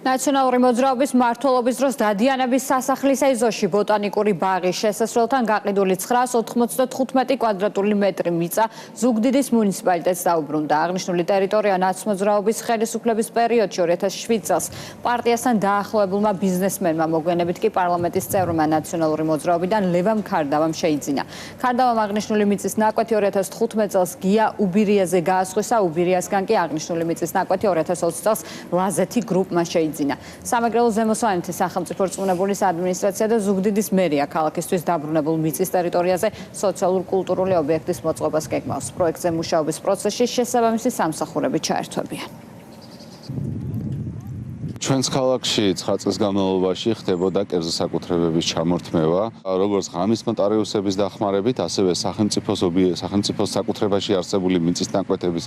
ნაციონალური მოძრაობის მმართველობის დროს დადიანების სასახლის ეზოში ბოტანიკური ბაღის შესასვლელთან გაყიდული 995 კვადრატული მეტრი მიწა ზუგდიდის მუნიციპალიტეტს დაუბრუნდა. აღნიშნული ტერიტორია ნაცმოძრაობის ხელისუფლების პერიოდში 2007 წელს პარტიასთან დაახლოებულმა ბიზნესმენმა, მოგვიანებით კი პარლამენტის წევრმა ნაციონალური მოძრაობიდან ლევამ ქარდავამ შეიძინა. ქარდავამ აღნიშნული მიწის ნაკვეთი 2015 წელს გია უბირიაზე გაასხვისა, უბირიასგან კი აღნიშნული მიწის ნაკვეთი 2020 წელს ლაზეთი გრუპმა შეიძინა. სამეგრელო ზემოსვანეთის სახელმწიფო რწმუნებულის ადმინისტრაცია და ზუგდიდის მერია ქალაქისთვის დაბრუნებულ მიწის ტერიტორიაზე სოციალურ-კულტურული ობიექტის მოწყობას გეგმავს. პროექტზე მუშაობის პროცესში შესაბამისი სამსახურები ჩაერთვებიან. ჩვენს ქალაქში 9 წლის განმავლობაში ხდებოდა კერძო საკუთრებების ჩამორთმევა, როგორც ღამის ნოტარიუსების დახმარებით, ასევე სახელმწიფოს საკუთრებაში არსებული მიწის ნაკვეთების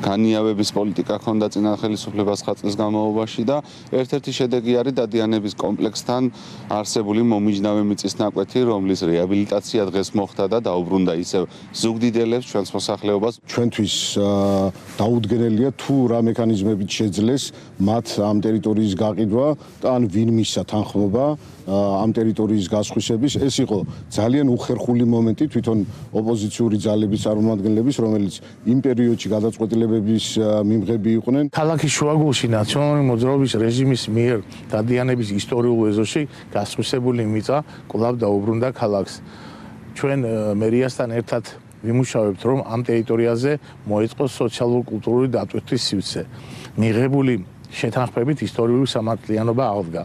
განიავების პოლიტიკა ჰქონდა წინა ხელისუფლებას 9 წლის განმავლობაში და ერთ-ერთი შედეგი არის დადიანების კომპლექსთან არსებული მომიჯნავე მიწის ნაკვეთი, რომლის რეაბილიტაცია დღეს მოხდა და დაუბრუნდა ისევ ზუგდიდელებს ჩვენს მოსახლეობას. ჩვენთვის დაუდგენელია თუ რა მექანიზმებით შეძლეს მათ ამ ტერიტორიის გაყიდვა და ან ვინ მისცა თანხმობა ამ ტერიტორიის გასხვისების. ეს იყო ძალიან უხერხული მომენტი თვითონ ოპოზიციური ძალების წარმომადგენლების, რომელიც იმ პერიოდში გადაწყვეტილებების მიმღები იყვნენ. ქალაქის შუაგულში ნაციონალური მოძრაობის რეჟიმის მიერ დადიანების ისტორიულ ეზოში გასხვისებული მიწა კვლავ დაუბრუნდა ქალაქს. ჩვენ მერიასთან ერთად ვიმუშავებთ, რომ ამ ტერიტორიაზე მოეწყოს სოციალურ-კულტურული დატვირთვის სივრცე. მიღებული შეთანხმებით ისტორიული სამართლიანობა აღდგა.